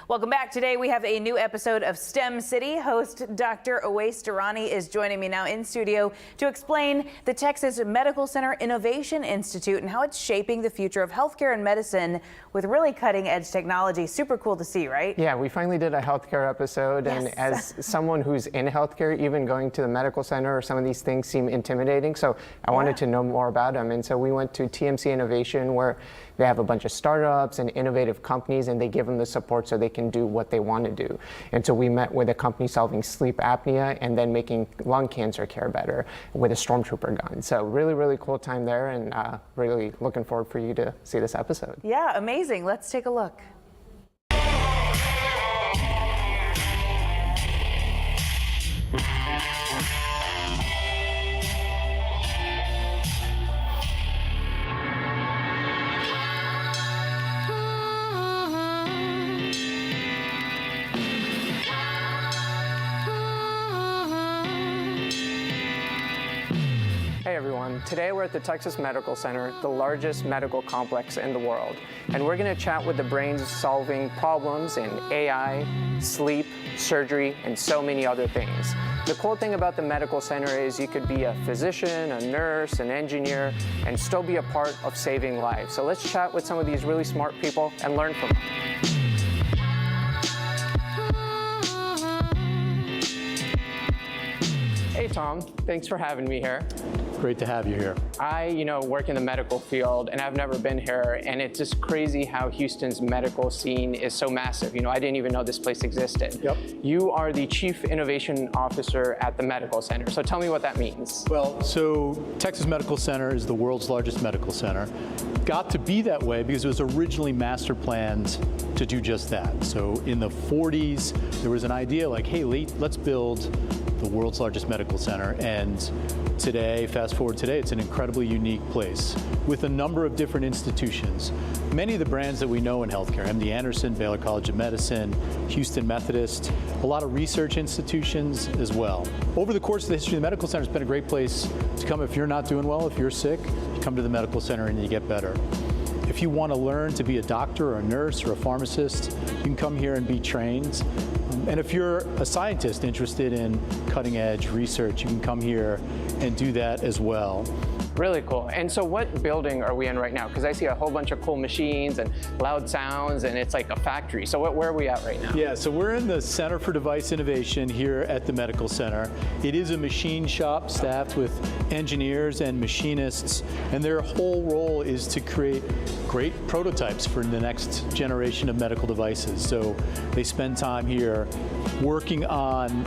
Welcome back. Today we have a new episode of STEM City. Host Dr. Owais Durrani is joining me now in studio to explain the Texas Medical Center Innovation Institute and how it's shaping the future of healthcare and medicine with really cutting edge technology. Super cool to see, right? Yeah, we finally did a healthcare episode, Yes. and as someone who's in healthcare, even going to the medical center or some of these things seem intimidating, so I wanted to know more about them. And so we went to TMC Innovation, where they have a bunch of startups and innovative companies, and they give them the support so they can do what they want to do. And so we met with a company solving sleep apnea and then making lung cancer care better with a stormtrooper gun. So really, really cool time there, and really looking forward for you to see this episode. Yeah, amazing. Let's take a look. Hey everyone, today we're at the Texas Medical Center, the largest medical complex in the world. And we're gonna chat with the brains solving problems in AI, sleep, surgery, and so many other things. The cool thing about the medical center is you could be a physician, a nurse, an engineer, and still be a part of saving lives. So let's chat with some of these really smart people and learn from them. Hey Tom, thanks for having me here. Great to have you here. I, work in the medical field, and I've never been here, and it's just crazy how Houston's medical scene is so massive. I didn't even know this place existed. Yep. You are the Chief Innovation Officer at the Medical Center, so tell me what that means. Well, so Texas Medical Center is the world's largest medical center. Got to be that way because it was originally master planned to do just that. So in the 40s, there was an idea like, hey, let's build the world's largest medical center, and today, fast forward today, it's an incredibly unique place with a number of different institutions. Many of the brands that we know in healthcare, MD Anderson, Baylor College of Medicine, Houston Methodist, a lot of research institutions as well. Over the course of the history of the medical center, it's been a great place to come if you're not doing well, if you're sick, you come to the medical center and you get better. If you want to learn to be a doctor or a nurse or a pharmacist, you can come here and be trained. And if you're a scientist interested in cutting edge research, you can come here and do that as well. Really cool. And so what building are we in right now? Because I see a whole bunch of cool machines and loud sounds, and it's like a factory. So where are we at right now? Yeah, so we're in the Center for Device Innovation here at the Medical Center. It is a machine shop staffed with engineers and machinists, and their whole role is to create great prototypes for the next generation of medical devices. So they spend time here working on,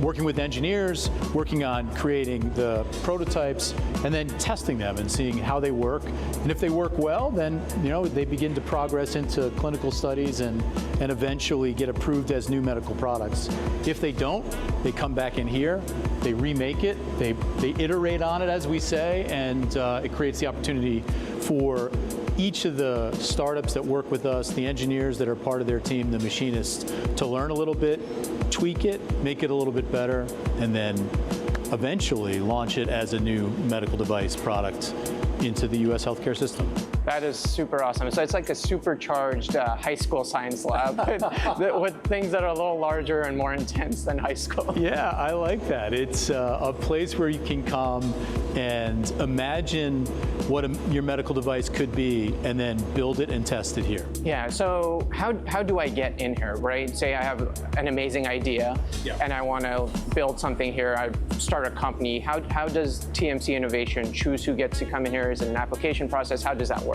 working with engineers, working on creating the prototypes, and then testing them and seeing how they work. And if they work well, then they begin to progress into clinical studies and eventually get approved as new medical products. If they don't, they come back in here, they remake it, they iterate on it, as we say, and it creates the opportunity for each of the startups that work with us, the engineers that are part of their team, the machinists, to learn a little bit, tweak it, make it a little bit better, and then eventually launch it as a new medical device product into the U.S. healthcare system. That is super awesome. So it's like a supercharged high school science lab with things that are a little larger and more intense than high school. Yeah, I like that. It's a place where you can come and imagine what your medical device could be and then build it and test it here. Yeah, so how do I get in here, right? Say I have an amazing idea and I want to build something here, I start a company. How does TMC Innovation choose who gets to come in here? Is it an application process? How does that work?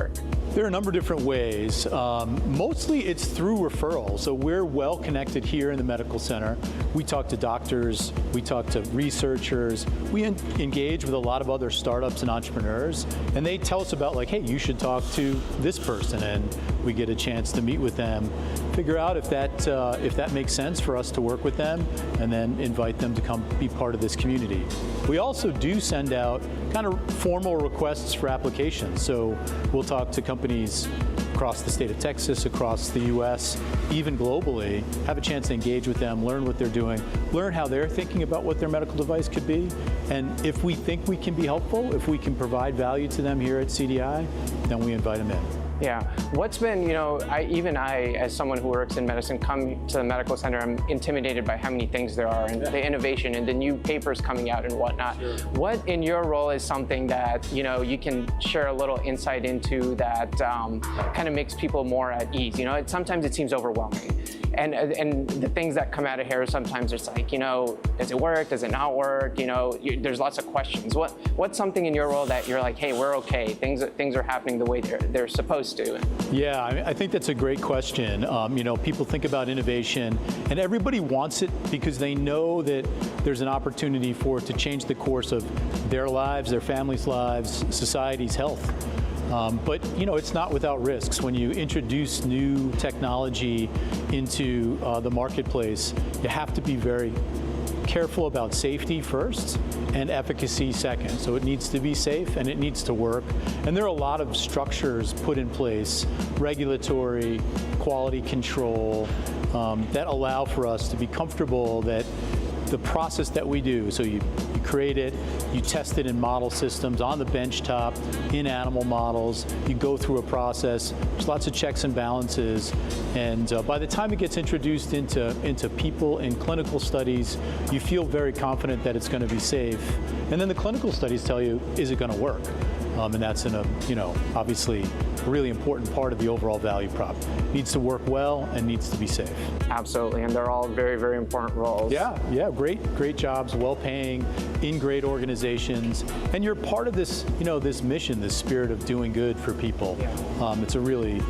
There are a number of different ways. Mostly it's through referral. So we're well connected here in the medical center. We talk to doctors, we talk to researchers, we engage with a lot of other startups and entrepreneurs, and they tell us about like, hey, you should talk to this person, and we get a chance to meet with them, figure out if that makes sense for us to work with them, and then invite them to come be part of this community. We also do send out kind of formal requests for applications. So we'll talk to companies across the state of Texas, across the US, even globally, have a chance to engage with them, learn what they're doing, learn how they're thinking about what their medical device could be. And if we think we can be helpful, if we can provide value to them here at CDI, then we invite them in. Yeah. What's been, even I, as someone who works in medicine, come to the medical center, I'm intimidated by how many things there are and the innovation and the new papers coming out and whatnot. Sure. What in your role is something that, you can share a little insight into that kind of makes people more at ease? Sometimes it seems overwhelming. And the things that come out of here, sometimes it's like, does it work? Does it not work? There's lots of questions. What's something in your role that you're like, hey, we're okay. Things are happening the way they're supposed to? Yeah, I think that's a great question. People think about innovation, and everybody wants it because they know that there's an opportunity for it to change the course of their lives, their families' lives, society's health. But it's not without risks. When you introduce new technology into the marketplace, you have to be very careful about safety first and efficacy second. So it needs to be safe and it needs to work. And there are a lot of structures put in place, regulatory, quality control, that allow for us to be comfortable that the process that we do, so you create it, you test it in model systems on the benchtop, in animal models, you go through a process, there's lots of checks and balances, and by the time it gets introduced into people in clinical studies, you feel very confident that it's going to be safe. And then the clinical studies tell you, is it going to work? And that's obviously a really important part of the overall value prop. It needs to work well and needs to be safe. Absolutely, and they're all very, very important roles. Yeah, great jobs, well-paying, in great organizations, and you're part of this, this mission, this spirit of doing good for people. Yeah. It's a really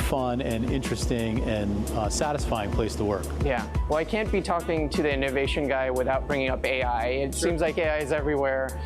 fun and interesting and satisfying place to work. Yeah. Well, I can't be talking to the innovation guy without bringing up AI. It seems like AI is everywhere.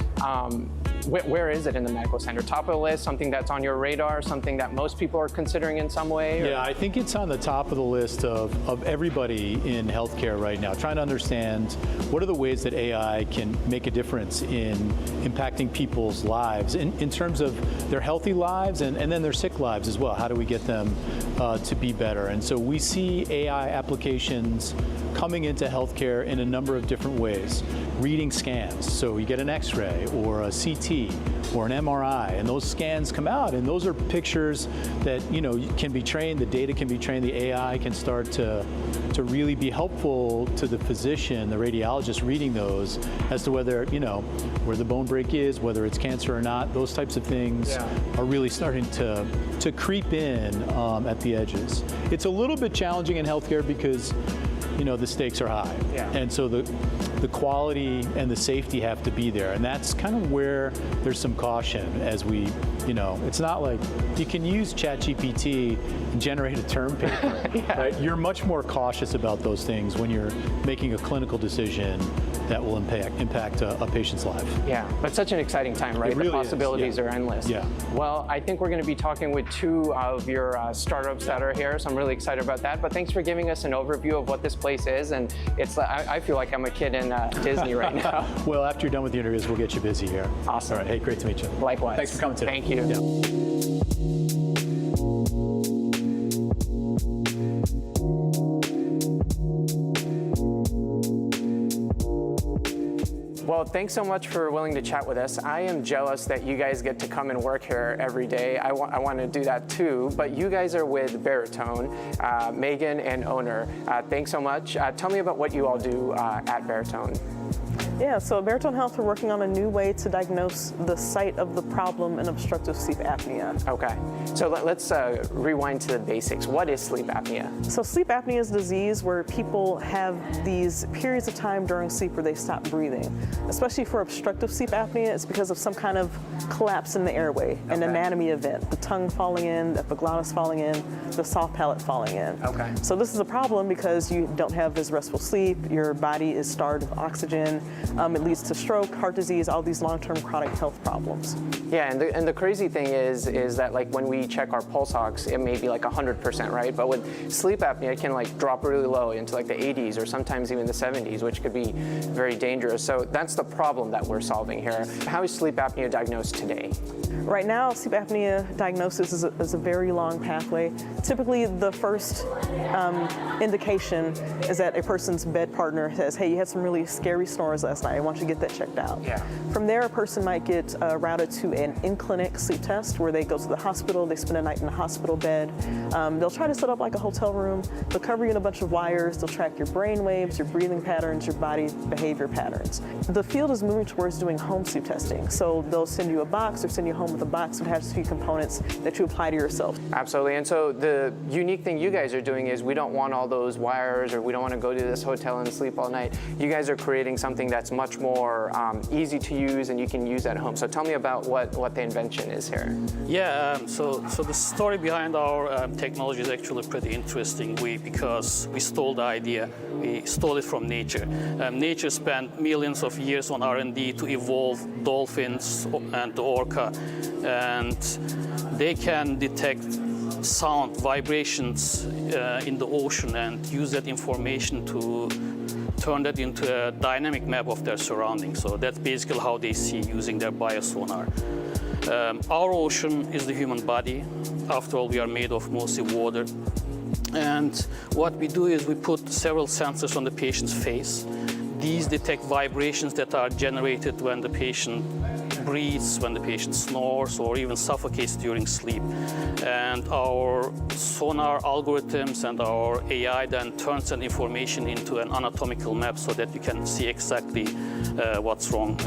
Where is it in the medical center? Top of the list, something that's on your radar, something that most people are considering in some way? Yeah, I think it's on the top of the list of everybody in healthcare right now, trying to understand what are the ways that AI can make a difference in impacting people's lives in terms of their healthy lives and then their sick lives as well. How do we get them to be better? And so we see AI applications coming into healthcare in a number of different ways. Reading scans, so you get an X-ray or a CT or an MRI, and those scans come out, and those are pictures that can be trained, the data can be trained, the AI can start to really be helpful to the physician, the radiologist reading those as to whether, where the bone break is, whether it's cancer or not. Those types of things are really starting to creep in at the edges. It's a little bit challenging in healthcare because the stakes are high. Yeah. And so the quality and the safety have to be there. And that's kind of where there's some caution as we, it's not like you can use ChatGPT and generate a term paper. Yeah. Right? You're much more cautious about those things when you're making a clinical decision that will impact a patient's life. Yeah, but such an exciting time, right? Really the possibilities are endless. Yeah. Well, I think we're going to be talking with two of your startups that are here, so I'm really excited about that. But thanks for giving us an overview of what this place is, and I feel like I'm a kid in Disney right now. Well, after you're done with the interviews, we'll get you busy here. Awesome. All right, hey, great to meet you. Likewise. Thanks for coming today. Thank you. Yeah. Well, thanks so much for willing to chat with us. I am jealous that you guys get to come and work here every day. I want to do that too, but you guys are with Baritone, Megan and owner. Thanks so much. Tell me about what you all do at Baritone. Yeah, so at Baritone Health, we're working on a new way to diagnose the site of the problem in obstructive sleep apnea. Okay, so let's rewind to the basics. What is sleep apnea? So sleep apnea is a disease where people have these periods of time during sleep where they stop breathing. Especially for obstructive sleep apnea, it's because of some kind of collapse in the airway, an anatomy event, the tongue falling in, the epiglottis falling in, the soft palate falling in. Okay. So this is a problem because you don't have this restful sleep, your body is starved of oxygen, it leads to stroke, heart disease, all these long-term chronic health problems. Yeah, and the crazy thing is that like when we check our pulse ox, it may be like 100%, right? But with sleep apnea, it can like drop really low into like the 80s or sometimes even the 70s, which could be very dangerous. So that's the problem that we're solving here. How is sleep apnea diagnosed today? Right now, sleep apnea diagnosis is a very long pathway. Typically, the first indication is that a person's bed partner says, hey, you had some really scary snores last night. I want you to get that checked out. Yeah. From there, a person might get routed to an in-clinic sleep test where they go to the hospital, they spend a night in the hospital bed. They'll try to set up like a hotel room. They'll cover you in a bunch of wires. They'll track your brain waves, your breathing patterns, your body behavior patterns. The field is moving towards doing home sleep testing. So they'll send you a box or send you home with a box that has a few components that you apply to yourself. Absolutely. And so the unique thing you guys are doing is we don't want all those wires, or we don't want to go to this hotel and sleep all night. You guys are creating something that's much more easy to use and you can use at home. So tell me about what the invention is here. Yeah, so the story behind our technology is actually pretty interesting because we stole the idea. We stole it from nature. Nature spent millions of years on R&D to evolve dolphins and the orca, and they can detect sound vibrations in the ocean and use that information to turn that into a dynamic map of their surroundings. So that's basically how they see using their biosonar. Our ocean is the human body. After all, we are made of mostly water. And what we do is we put several sensors on the patient's face. These detect vibrations that are generated when the patient breathes, when the patient snores, or even suffocates during sleep. And our sonar algorithms and our AI then turns that information into an anatomical map so that you can see exactly what's wrong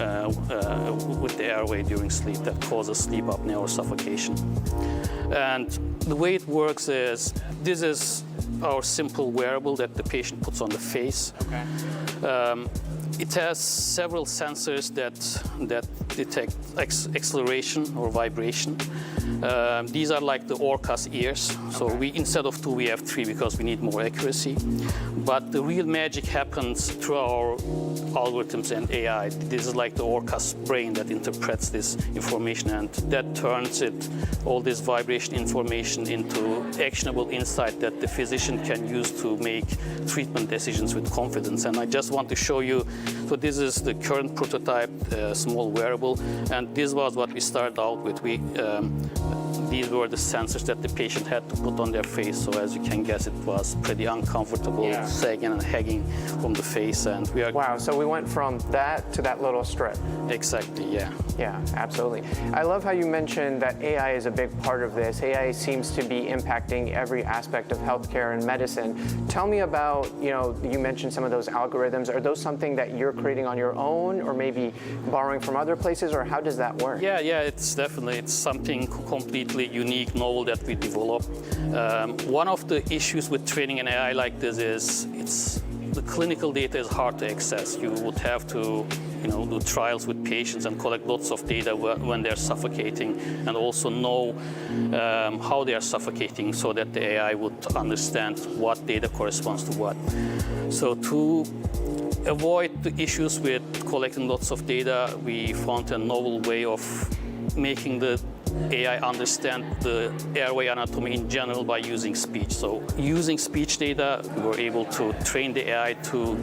with the airway during sleep that causes sleep apnea or suffocation. And the way it works is, this is our simple wearable that the patient puts on the face. Okay. It has several sensors that detect acceleration or vibration. These are like the orca's ears. So instead of 2, we have 3 because we need more accuracy. But the real magic happens through our algorithms and AI. This is like the orca's brain that interprets this information, and that turns all this vibration information into actionable insight that the physician can use to make treatment decisions with confidence. And I just want to show you, so this is the current prototype, small wearable, and this was what we started out with. These were the sensors that the patient had to put on their face, so as you can guess, it was pretty uncomfortable, sagging and hanging from the face, and we are... Wow, so we went from that to that little strip. Exactly, yeah. Yeah, absolutely. I love how you mentioned that AI is a big part of this. AI seems to be impacting every aspect of healthcare and medicine. Tell me about, you mentioned some of those algorithms. Are those something that you're creating on your own, or maybe borrowing from other places, or how does that work? Yeah, it's something completely unique, novel that we developed. One of the issues with training an AI like this is the clinical data is hard to access. You would have to do trials with patients and collect lots of data when they're suffocating, and also know how they are suffocating so that the AI would understand what data corresponds to what. So to avoid the issues with collecting lots of data, we found a novel way of making the AI understand the airway anatomy in general by using speech. So using speech data, we were able to train the AI to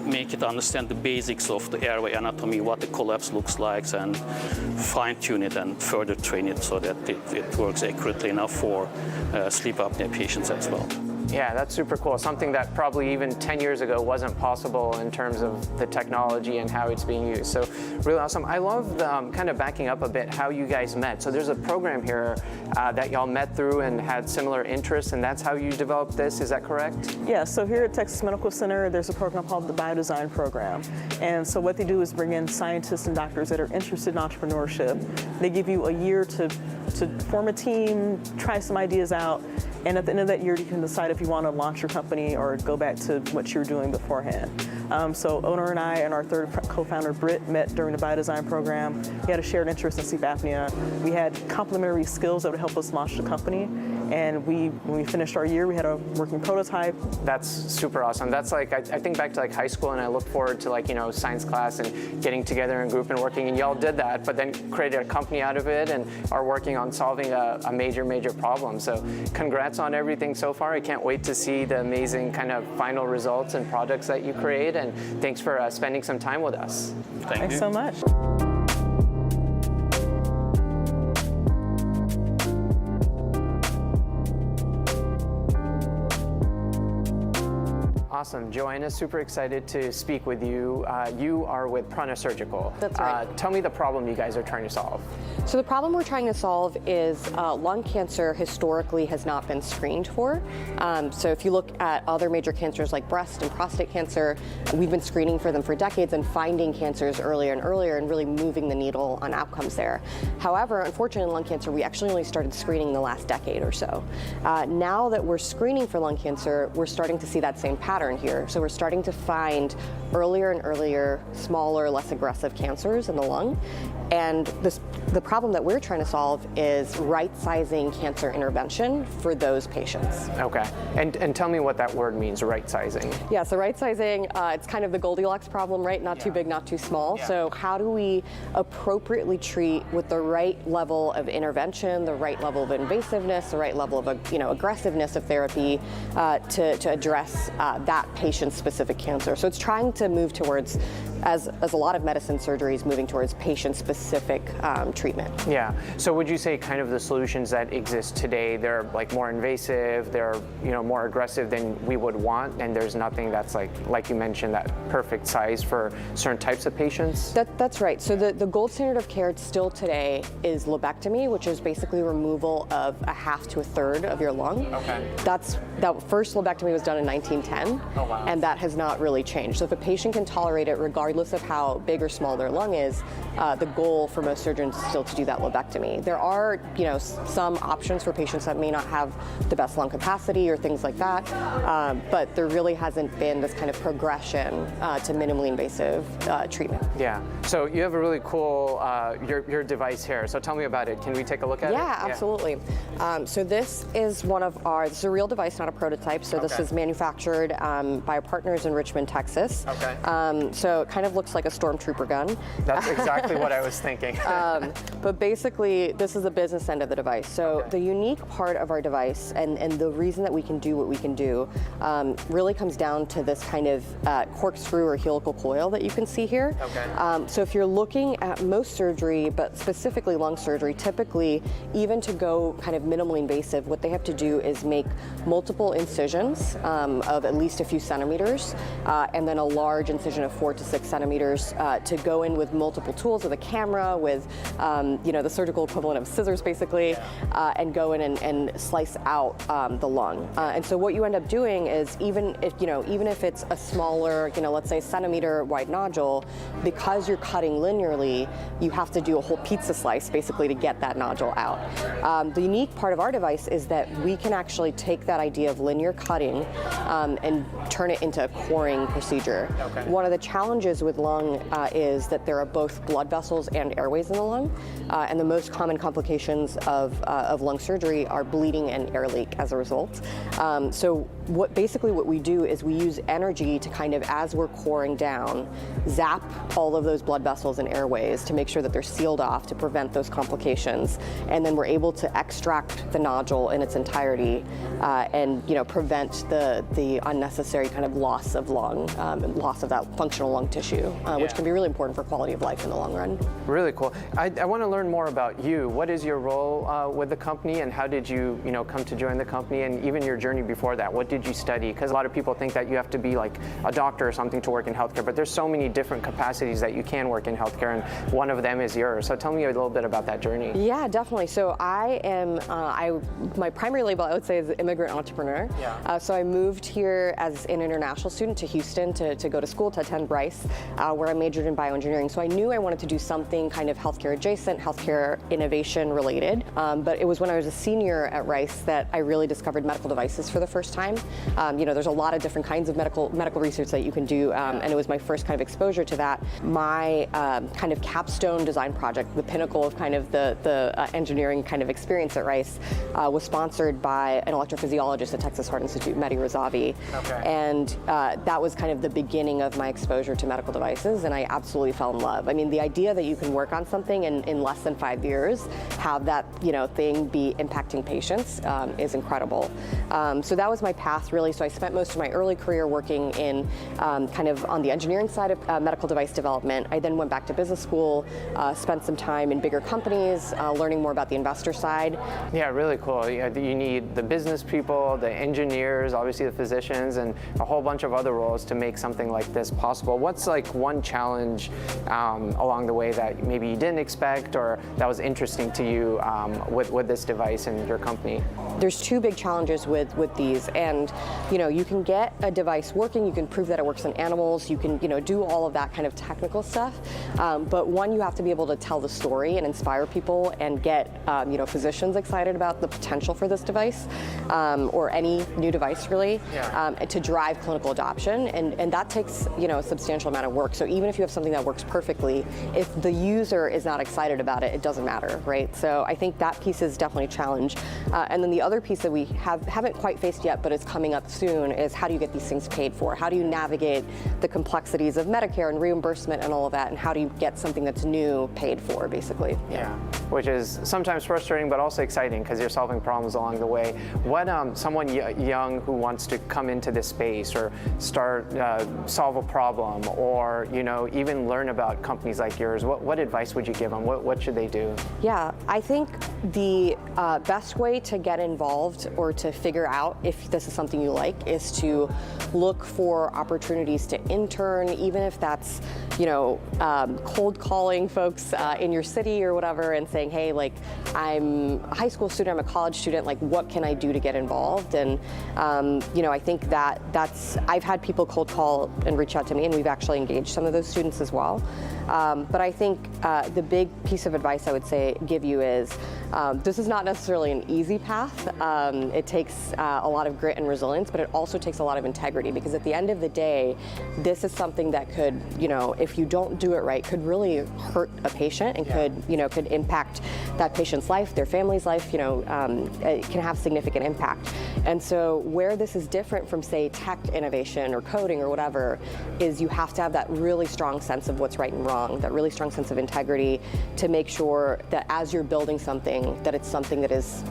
make it understand the basics of the airway anatomy, what the collapse looks like, and fine-tune it and further train it so that it works accurately enough for sleep apnea patients as well. Yeah, that's super cool. Something that probably even 10 years ago wasn't possible in terms of the technology and how it's being used. So really awesome. I love kind of backing up a bit how you guys met. So there's a program here that y'all met through and had similar interests, and that's how you developed this. Is that correct? Yeah, so here at Texas Medical Center, there's a program called the Biodesign Program. And so what they do is bring in scientists and doctors that are interested in entrepreneurship. They give you a year to form a team, try some ideas out, and at the end of that year, you can decide if you want to launch your company or go back to what you were doing beforehand. So owner and I and our third co-founder, Britt, met during the Biodesign Program. We had a shared interest in sleep apnea. We had complementary skills that would help us launch the company. And when we finished our year, we had a working prototype. That's super awesome. That's like, I think back to like high school, and I look forward to science class and getting together in group and working, and y'all did that, but then created a company out of it and are working on solving a major problem. So congrats on everything so far. I can't wait to see the amazing kind of final results and products that you create, and thanks for spending some time with us. Thank you. Thanks so much. Awesome. Joanna, super excited to speak with you. You are with Prana Surgical. That's right. Tell me the problem you guys are trying to solve. So the problem we're trying to solve is lung cancer historically has not been screened for. So if you look at other major cancers like breast and prostate cancer, we've been screening for them for decades and finding cancers earlier and earlier and really moving the needle on outcomes there. However, unfortunately in lung cancer, we actually only started screening the last decade or so. Now that we're screening for lung cancer, we're starting to see that same pattern here. So we're starting to find earlier and earlier, smaller, less aggressive cancers in the lung. And the problem that we're trying to solve is right-sizing cancer intervention for those patients. Okay. And tell me what that word means, right-sizing. Yeah, so right-sizing, it's kind of the Goldilocks problem, right? Not too big, not too small. Yeah. So how do we appropriately treat with the right level of intervention, the right level of invasiveness, the right level of aggressiveness of therapy to address that patient-specific cancer? So it's trying to move towards, as a lot of medicine surgery is moving towards patient-specific treatment. Yeah. So would you say kind of the solutions that exist today, they're like more invasive, they're more aggressive than we would want, and there's nothing that's like you mentioned, that perfect size for certain types of patients? That's right. So the gold standard of care still today is lobectomy, which is basically removal of a half to a third of your lung. Okay. That first lobectomy was done in 1910, Oh, wow. and that has not really changed. So if a patient can tolerate it, regardless of how big or small their lung is, the goal for most surgeons is still to do that lobectomy. There are, some options for patients that may not have the best lung capacity or things like that, but there really hasn't been this kind of progression to minimally invasive treatment. Yeah. So you have a really cool your device here. So tell me about it. Can we take a look at it? Yeah, absolutely. So this is this is a real device, not a prototype. So this Okay. is manufactured by our partners in Richmond, Texas. Okay. So it kind of looks like a stormtrooper gun. That's exactly what I was thinking. But basically, this is the business end of the device. So the unique part of our device and the reason that we can do what we can do really comes down to this kind of corkscrew or helical coil that you can see here. Okay. So if you're looking at most surgery, but specifically lung surgery, typically, even to go kind of minimally invasive, what they have to do is make multiple incisions of at least a few centimeters, and then a large incision of 4 to 6 centimeters to go in with multiple tools, with a camera, with the surgical equivalent of scissors, basically, and go in and slice out the lung. And so what you end up doing is even if it's a smaller, let's say centimeter wide nodule, because you're cutting linearly, you have to do a whole pizza slice basically to get that nodule out. The unique part of our device is that we can actually take that idea of linear cutting and turn it into a coring procedure. Okay. One of the challenges with lung is that there are both blood vessels and airways in the lung, and the most common complications of lung surgery are bleeding and air leak as a result. So what we do is we use energy to kind of, as we're coring down, zap all of those blood vessels and airways to make sure that they're sealed off to prevent those complications, and then we're able to extract the nodule in its entirety and prevent the unnecessary kind of loss of lung, and loss of that functional lung tissue, which can be really important for quality of life in the long run. Really cool. I want to learn more about you. What is your role with the company, and how did you, come to join the company, and even your journey before that? What did you study? Because a lot of people think that you have to be like a doctor or something to work in healthcare, but there's so many different capacities that you can work in healthcare, and one of them is yours. So tell me a little bit about that journey. Yeah, definitely. So I am, my primary label I would say is immigrant entrepreneur. Yeah. So I moved here as an international student to Houston to go to school, to attend Rice, where I majored in bioengineering. So I knew I wanted to do something kind of healthcare adjacent, healthcare innovation related. But it was when I was a senior at Rice that I really discovered medical devices for the first time. There's a lot of different kinds of medical research that you can do, and it was my first kind of exposure to that. My kind of capstone design project, the pinnacle of kind of the engineering kind of experience at Rice, was sponsored by an electrophysiologist at Texas Heart Institute, Mehdi Razavi. Okay. And that was kind of the beginning of my exposure to medical devices, and I absolutely fell in love. I mean, the idea that you can work on something and in less than 5 years have that thing be impacting patients is incredible. So that was my passion. path, really. So I spent most of my early career working in kind of on the engineering side of medical device development. I then went back to business school, spent some time in bigger companies, learning more about the investor side. Yeah, really cool. You need the business people, the engineers, obviously the physicians, and a whole bunch of other roles to make something like this possible. What's like one challenge along the way that maybe you didn't expect or that was interesting to you with this device and your company? There's two big challenges with these, and you can get a device working, you can prove that it works in animals, you can do all of that kind of technical stuff, but one, you have to be able to tell the story and inspire people and get physicians excited about the potential for this device or any new device really, to drive clinical adoption, and that takes a substantial amount of work. So even if you have something that works perfectly, if the user is not excited about it, it doesn't matter, right? So I think that piece is definitely a challenge. And then the other piece that we haven't quite faced yet, but is coming up soon, is how do you get these things paid for? How do you navigate the complexities of Medicare and reimbursement and all of that, and how do you get something that's new paid for, basically? Yeah, which is sometimes frustrating, but also exciting because you're solving problems along the way. What someone young who wants to come into this space or start solve a problem, or even learn about companies like yours, what advice would you give them? What should they do? Yeah, I think the best way to get involved or to figure out if this is something you like is to look for opportunities to intern, even if that's cold calling folks in your city or whatever and saying, hey, like, I'm a high school student, I'm a college student, like, what can I do to get involved? And I think that's I've had people cold call and reach out to me, and we've actually engaged some of those students as well. But I think the big piece of advice I would say give you is this is not necessarily an easy path. It takes a lot of grit and resilience, but it also takes a lot of integrity, because at the end of the day, this is something that could, if you don't do it right, could really hurt a patient and could impact that patient's life, their family's life. It can have significant impact. And so where this is different from, say, tech innovation or coding or whatever, is you have to have that really strong sense of what's right and wrong, that really strong sense of integrity to make sure that as you're building something, that it's something that is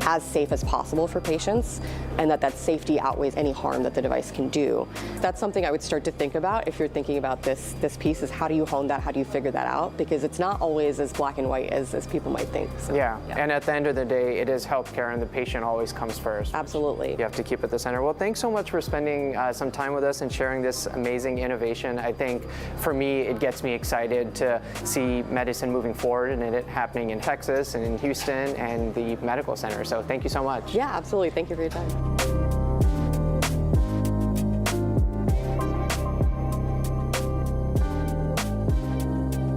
as safe as possible for patients, and that safety outweighs any harm that the device can do. That's something I would start to think about if you're thinking about this piece, is how do you hone that, how do you figure that out? Because it's not always as black and white as people might think. So, yeah, and at the end of the day, it is healthcare, and the patient always comes first. Absolutely. You have to keep at the center. Well, thanks so much for spending some time with us and sharing this amazing innovation. I think for me, it gets me excited to see medicine moving forward and it happening in Texas and in Houston and the medical center. So thank you so much. Yeah, absolutely. Thank you for your time.